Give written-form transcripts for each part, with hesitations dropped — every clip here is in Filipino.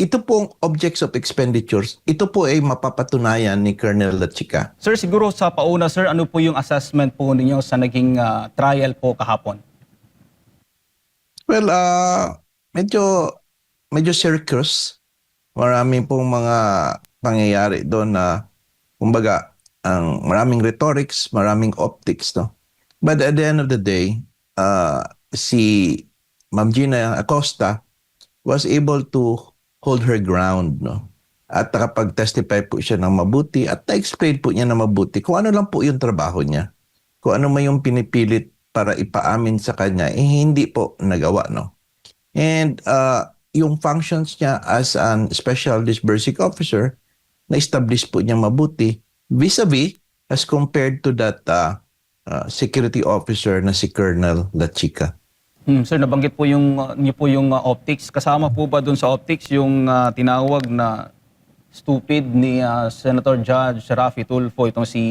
ito pong objects of expenditures, ito po ay mapapatunayan ni Colonel Lachica. Sir, siguro sa pauna, sir, ano po yung assessment po ninyo sa naging trial po kahapon? Well, medyo circus. Marami pong mga pangyayari doon na, kumbaga, ang maraming rhetorics, maraming optics, no? But at the end of the day, si Ma'am Gina Acosta was able to hold her ground, no? At nakapag-testify po siya ng mabuti at na-explain po niya ng mabuti kung ano lang po yung trabaho niya. Kung ano man yung pinipilit para ipaamin sa kanya, hindi po nagawa, no? And yung functions niya as an special disbursing officer, na-establish po niya mabuti vis-a-vis as compared to that security officer na si Colonel Lachica. Sir, nabanggit po niyo po yung optics. Kasama po ba dun sa optics yung tinawag na stupid ni Senator Judge Raffy Tulfo, itong si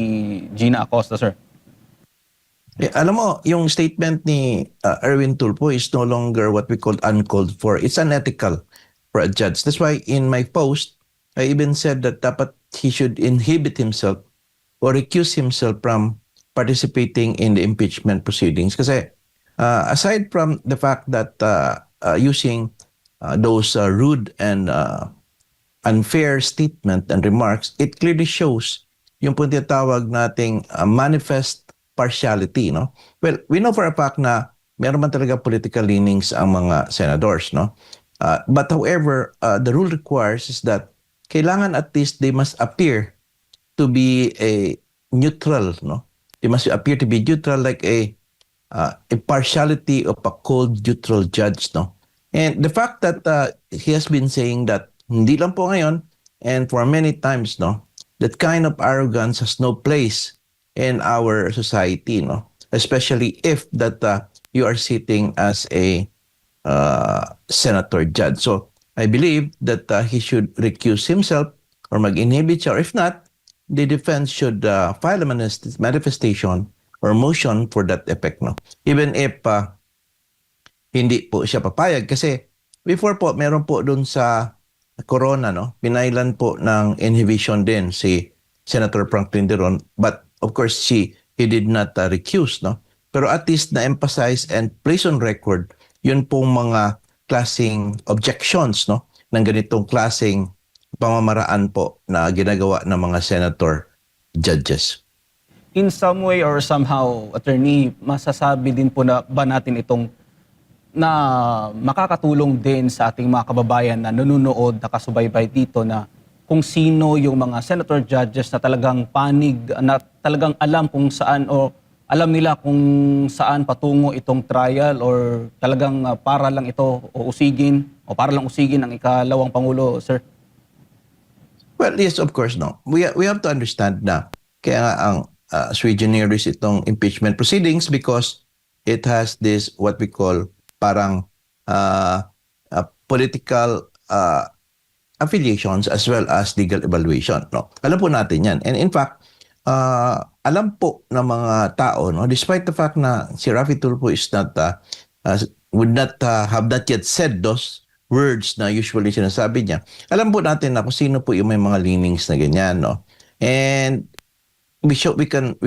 Gina Acosta, sir? Alam mo, yung statement ni Erwin Tulfo is no longer what we call uncalled for. It's unethical for a judge. That's why in my post, I even said that dapat he should inhibit himself or recuse himself from participating in the impeachment proceedings. Kasi aside from the fact that using those rude and unfair statement and remarks, it clearly shows yung po tinatawag nating manifest partiality, no? Well, we know for a fact na meron man talaga political leanings ang mga senators, no? But however, the rule requires is that kailangan at least they must appear to be a neutral, no? They must appear to be neutral, like a partiality of a cold, neutral judge, no? And the fact that he has been saying that hindi lang po ngayon and for many times, no, that kind of arrogance has no place in our society, no? Especially if that you are sitting as a senator judge. So I believe that he should recuse himself or mag-inhibit siya, or if not, the defense should file a manifestation or motion for that effect, no? Even if hindi po siya papayag, kasi before po meron po dun sa Corona, no, pinailan po ng inhibition din si Senator Franklin Dron, but of course he did not recuse, no? Pero at least na-emphasize and place on record yun pong mga klaseng objections, no, ng ganitong klaseng pamamaraan po na ginagawa ng mga senator judges. In some way or somehow, attorney, masasabi din po na ba natin itong na makakatulong din sa ating mga kababayan na nanonood, nakasubaybay dito, na kung sino yung mga senator judges na talagang panig, na talagang alam kung saan o alam nila kung saan patungo itong trial, or talagang para lang ito o usigin o para lang usigin ang ikalawang Pangulo, sir? Well, yes, of course, no. We have to understand na kaya nga ang sui generis itong impeachment proceedings, because it has this what we call parang political affiliations as well as legal evaluation, no? Alam po natin yan. And in fact, alam po ng mga tao, no, despite the fact na si Raffy Tulfo is not would not have not yet said those words na usually sinasabi niya, alam po natin na kung sino po yung may mga leanings na ganyan, no? And we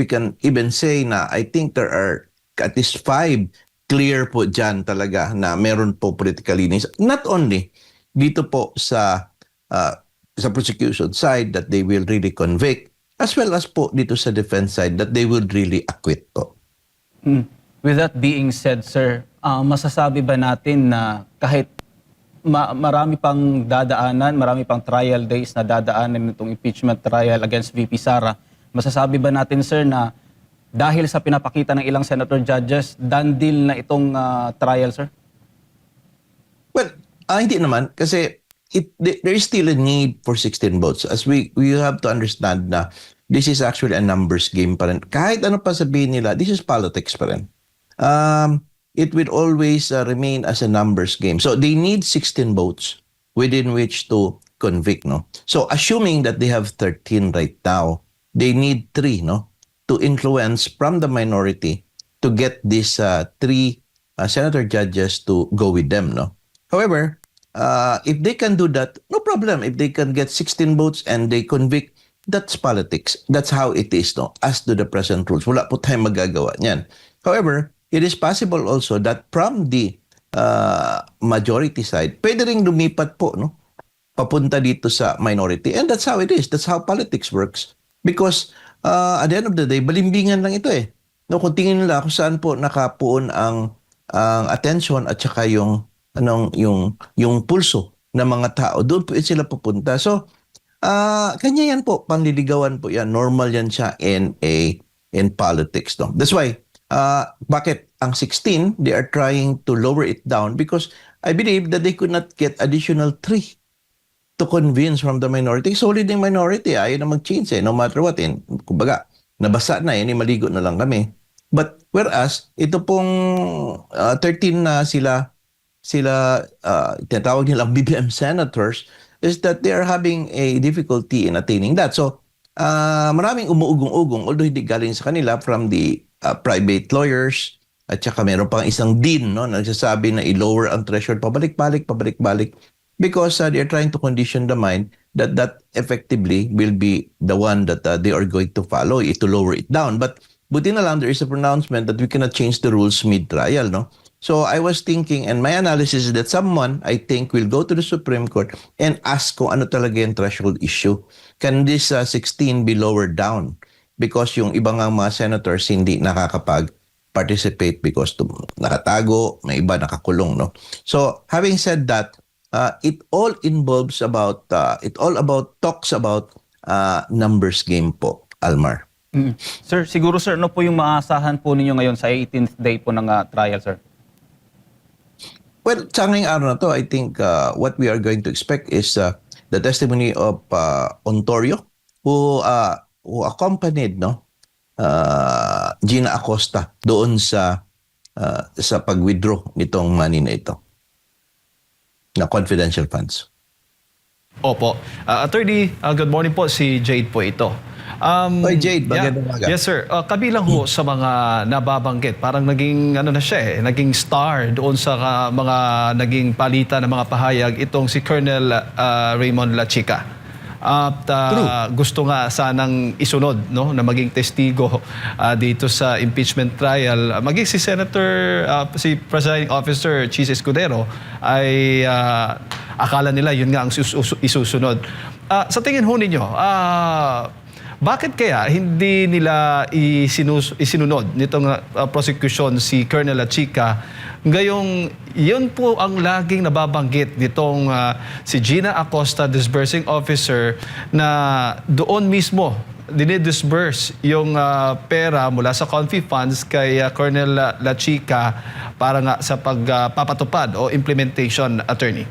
can even say na I think there are at least 5 clear po dyan talaga na meron po political leanings. Not only dito po sa prosecution side that they will really convict, as well as po dito sa defense side that they will really acquit po. With that being said, sir, masasabi ba natin na kahit marami pang dadaanan, marami pang trial days na dadaanan nitong impeachment trial against VP Sara, masasabi ba natin, sir, na dahil sa pinapakita ng ilang senator judges, done deal na itong trial, sir? Well, hindi naman, kasi there is still a need for 16 votes. As we have to understand na this is actually a numbers game pa rin. Kahit ano pa sabihin nila, this is politics pa rin. It will always remain as a numbers game. So they need 16 votes within which to convict, no? So assuming that they have 13 right now, they need 3, no, to influence from the minority to get these 3 senator judges to go with them, no? However, if they can do that, no problem if they can get 16 votes and they convict. That's politics. That's how it is, no? As to the present rules. Wala po tayong magagawa niyan. However, it is possible also that from the majority side, pwede ring lumipat po, no? Papunta dito sa minority. And that's how it is. That's how politics works. Because at the end of the day, balimbingan lang ito eh. No, kung tingin nila kung saan po nakapuon ang attention at saka yung pulso ng mga tao, doon po sila pupunta. So, kanya yan po, panliligawan po yan. Normal yan siya in politics. No? That's why, bakit ang 16, they are trying to lower it down because I believe that they could not get additional 3 to convince from the minority. Solid yung minority, ayaw na mag-change no matter what. Kumbaga, nabasa na maligo na lang kami. But whereas, ito pong 13 na sila tinatawag nilang BBM senators, is that they are having a difficulty in attaining that. So, maraming umuugong-ugong, although hindi galing sa kanila, from the private lawyers, at saka meron pang isang dean, no, nagsasabi na i-lower ang threshold pabalik-balik, because they are trying to condition the mind that effectively will be the one that they are going to follow, to lower it down. But buti na lang, there is a pronouncement that we cannot change the rules mid-trial, no? So I was thinking, and my analysis is that someone, I think, will go to the Supreme Court and ask kung ano talaga yung threshold issue. Can this 16 be lowered down? Because yung ibang mga senators hindi nakakapag-participate because nakatago, may iba nakakulong, no? So having said that, it all talks about numbers game po, Almar. Sir, siguro sir, ano po yung maasahan po ninyo ngayon sa 18th day po ng trial, sir? Well, sa ngayong araw na to, I think what we are going to expect is the testimony of Ontorio, who accompanied Gina Acosta doon sa pag-withdraw nitong money na ito, na confidential funds. Opo. Attorney, good morning po. Si Jade po ito. Hoy Jade, magandang umaga. Yes sir. Kabilang ho sa mga nababanggit, parang naging naging star doon sa mga naging palitan ng mga pahayag itong si Colonel Raymond Lachica. At gusto nga sanang isunod na maging testigo dito sa impeachment trial. Maging si si Presiding Officer Chis Escudero ay akala nila yun nga ang isusunod. Sa tingin ho ninyo, bakit kaya hindi nila isinunod nitong prosecution si Colonel Lachica? Gayong yun po ang laging nababanggit nitong si Gina Acosta, disbursing officer, na doon mismo dinidisburse yung pera mula sa confi funds kay Colonel Lachica para nga sa pagpapatupad o implementation, attorney.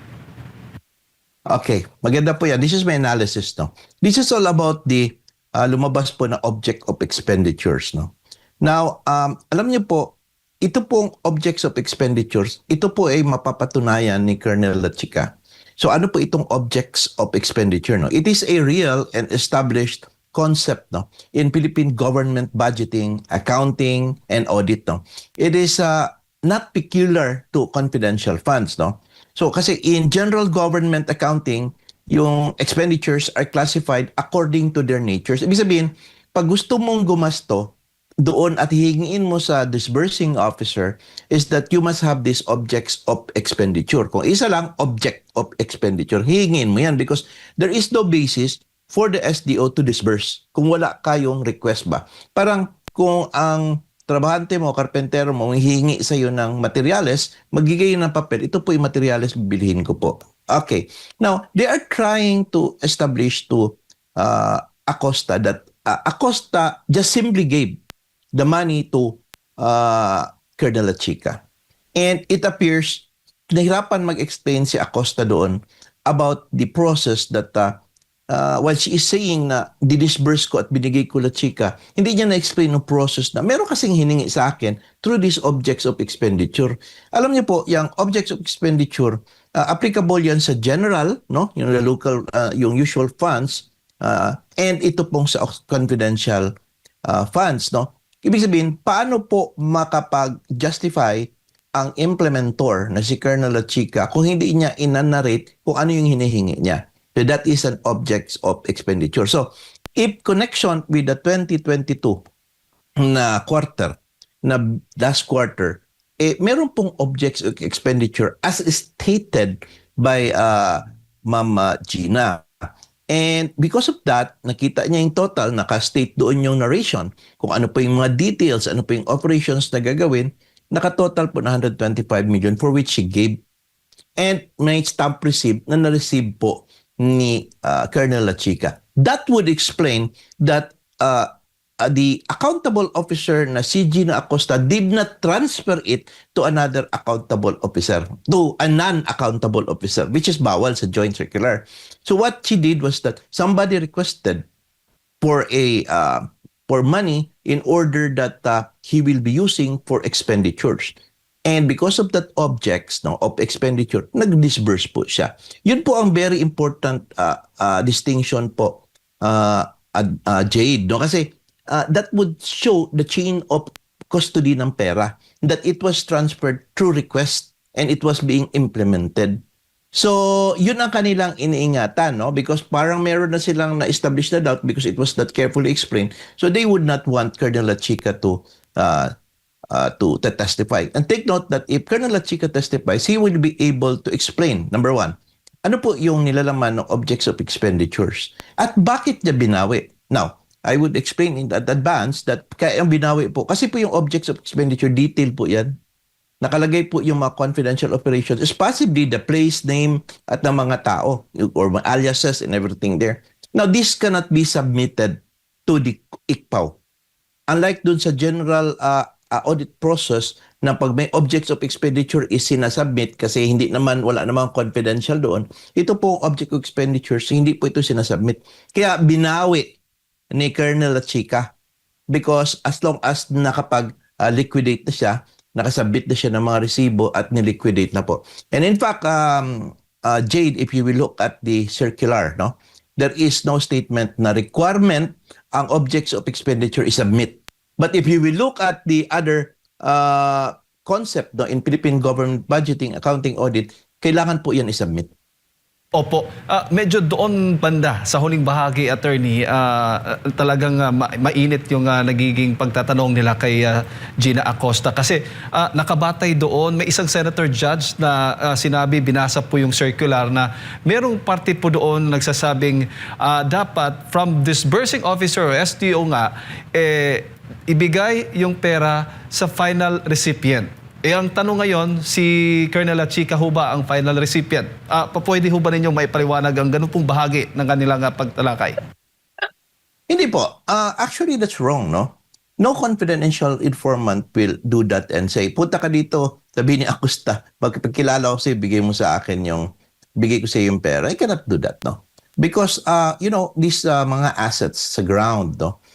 Okay, maganda po yan. This is my analysis, no? This is all about the lumabas po na object of expenditures, no? Now, alam niyo po, ito pong objects of expenditures, ito po ay mapapatunayan ni Colonel Lachica. So ano po itong objects of expenditure, no? It is a real and established concept, no, in Philippine government budgeting, accounting, and audit, no. It is not peculiar to confidential funds, no. So kasi in general government accounting, yung expenditures are classified according to their natures. Ibig sabihin, pag gusto mong gumasto doon at hihingin mo sa disbursing officer is that you must have these objects of expenditure. Kung isa lang, object of expenditure, hihingin mo yan because there is no basis for the SDO to disburse kung wala kayong request ba. Parang kung ang trabahante mo, karpentero mo, hihingi sa iyo ng materyales, magigay ng papel, ito po yung materyales, bibilihin ko po. Okay. Now, they are trying to establish to Acosta that Acosta just simply gave the money to Colonel Lachica. And it appears, nahirapan mag-explain si Acosta doon about the process that while she is saying na didisburse ko at binigay ko Lachica, hindi niya na-explain ng process na meron kasing hiningi sa akin through these objects of expenditure. Alam niyo po, yung objects of expenditure, applicable yan sa general, no, yung local, yung usual funds, and ito pong sa confidential funds, no. Ibig sabihin, paano po makapag-justify ang implementor na si Colonel Lachica kung hindi niya inanarrate kung ano yung hinihingi niya? So that is an object of expenditure. So if connection with the 2022 na quarter, na last quarter, meron pong objects of expenditure as stated by Ma'am Gina. And because of that, nakita niya yung total, naka-state doon yung narration, kung ano po yung mga details, ano po yung operations na gagawin, naka-total po na 125 million for which she gave. And may stamp receipt na na-receive po ni Colonel Lachica. That would explain that the accountable officer na si Gina Acosta did not transfer it to another accountable officer, to a non-accountable officer, which is bawal sa joint circular. So what she did was that somebody requested for for money in order that he will be using for expenditures. And because of that objects of expenditure, nag-disburse po siya. Yun po ang very important distinction po, Jade. No? Kasi that would show the chain of custody ng pera, that it was transferred through request and it was being implemented. So, yun ang kanilang iniingatan, no? Because parang meron na silang na-establish na doubt because it was not carefully explained. So, they would not want Colonel Lachica to testify. And take note that if Colonel Lachica testifies, he will be able to explain, number one, ano po yung nilalaman ng objects of expenditures at bakit niya binawi. Now, I would explain in advance that kaya ang binawi po, kasi po yung objects of expenditure detail po yan. Nakalagay po yung mga confidential operations, is possibly the place name at ng mga tao or mga aliases and everything there. Now, this cannot be submitted to the ICPAW. Unlike dun sa general audit process na pag may objects of expenditure is sinasubmit kasi hindi naman, wala namang confidential doon, ito po object of expenditures, hindi po ito sinasubmit. Kaya binawi ni Colonel Lachica because as long as nakapag-liquidate na siya, nakasabit na siya ng mga resibo at niliquidate na po. And in fact, Jade, if you will look at the circular, no, there is no statement na requirement ang objects of expenditure is submit. But if you will look at the other concept in Philippine government budgeting, accounting audit, kailangan po yan isubmit. Opo. Medyo doon banda sa huling bahagi, attorney, talagang mainit yung nagiging pagtatanong nila kay Gina Acosta. Kasi nakabatay doon, may isang senator judge na sinabi, binasa po yung circular na merong parte po doon nagsasabing dapat from disbursing officer o STO nga, ibigay yung pera sa final recipient. Ang tanong ngayon, si Colonel Lachica ho ba ang final recipient? Pwede ho ba ninyong maipaliwanag ang ganun pong bahagi ng kanilang pagtalakay? Hindi po. Actually, that's wrong, no? No confidential informant will do that and say, punta ka dito, sabi ni Acosta, pagkilala ko sa'yo, bigay ko sa'yo yung pera. I cannot do that, no? Because, these mga assets sa ground, no?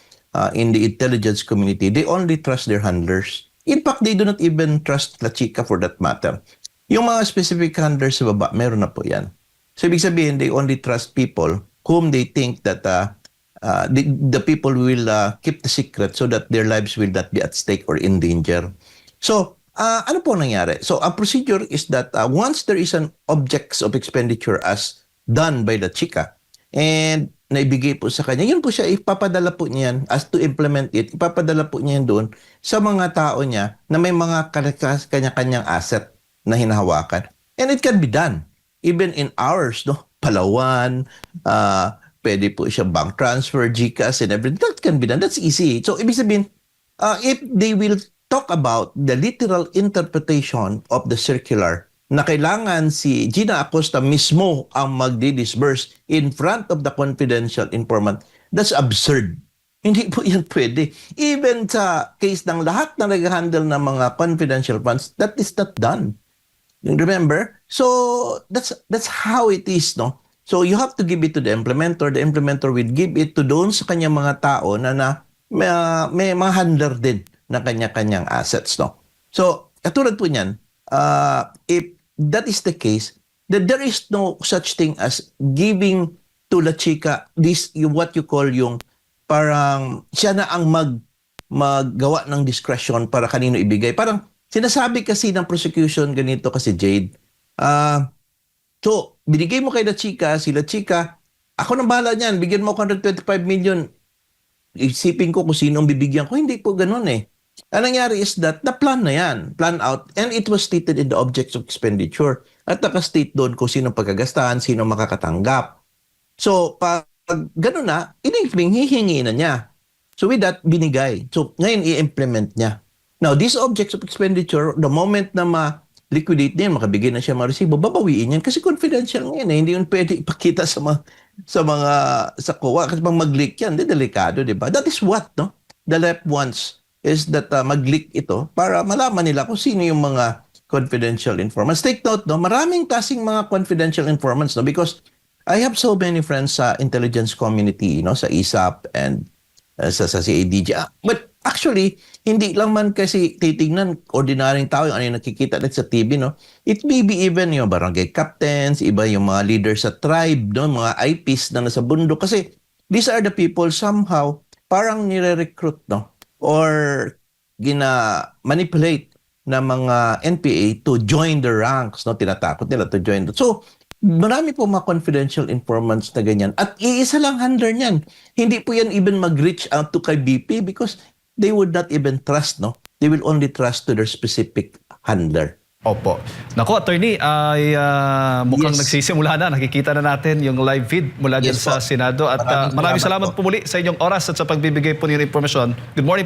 In the intelligence community, they only trust their handlers. In fact, they do not even trust Lachica for that matter. Yung mga specific handlers sa baba, meron na po yan. So, ibig sabihin, they only trust people whom they think that the people will keep the secret so that their lives will not be at stake or in danger. So, ano po nangyari? So, a procedure is that once there is an objects of expenditure as done by Lachica and naibigay po sa kanya, yun po siya, ipapadala po niyan as to implement it, ipapadala po niya doon sa mga tao niya na may mga kanya-kanyang asset na hinahawakan. And it can be done. Even in hours, no? Palawan, pwede po siya bank transfer, GCash, and everything. That can be done. That's easy. So, ibig sabihin, if they will talk about the literal interpretation of the circular, na kailangan si Gina Acosta mismo ang magdi-disburse in front of the confidential informant, that's absurd. Hindi po yan pwede. Even sa case ng lahat na nag-handle ng mga confidential funds, that is not done. You remember? So, that's how it is, no? So, you have to give it to the implementer. The implementer will give it to doon sa kanyang mga tao na may mga handler din na kanya-kanyang assets, no? So, katulad po niyan, if that is the case, that there is no such thing as giving to Lachica this, what you call yung parang siya na ang maggawa ng discretion para kanino ibigay. Parang sinasabi kasi ng prosecution ganito kasi Jade. So, binigay mo kay La Chica, si La Chica, ako nang bahala niyan, bigyan mo ako 125 million. Isipin ko kung sino ang bibigyan ko. Hindi po ganun eh. Ang nangyari is that the plan na yan, plan out, and it was stated in the objects of expenditure. At nakastate doon kung sino pagkagastahan, sino makakatanggap. So, pag ganun na, hihingi na niya. So with that, binigay. So ngayon, i-implement niya. Now, these objects of expenditure, the moment na ma-liquidate niya, makabigay na siya mga resibo, babawiin yan kasi confidential ngayon eh. Hindi yun pwede ipakita sa COA kasi pag mag-leak yan, delikado, di ba? That is what, no? The left wants is that mag-leak ito para malaman nila kung sino yung mga confidential informants. Take note, no? Maraming kasing mga confidential informants, no? Because I have so many friends sa intelligence community, no? Sa ISAP and sa CADG. But actually, hindi lang man kasi titignan ordinaryong tao yung ano yung nakikita natin sa TV, no? It may be even yung barangay captains, iba yung mga leaders sa tribe, no? Mga IPs na nasa bundok. Kasi these are the people somehow parang nire-recruit, no? Or gina-manipulate na mga NPA to join the ranks, no? Tinatakot nila to join. So, marami po mga confidential informants na ganyan. At iisa lang handler niyan. Hindi po yan even mag-reach out to kay BP because they would not even trust, no? They will only trust to their specific handler. Opo. Naku, attorney, ay mukhang Yes. nagsisimula na. Nakikita na natin yung live feed mula dyan Yes sa po. Senado. At Maraming maraming salamat salamat po muli sa inyong oras at sa pagbibigay po ng impormasyon. Good morning.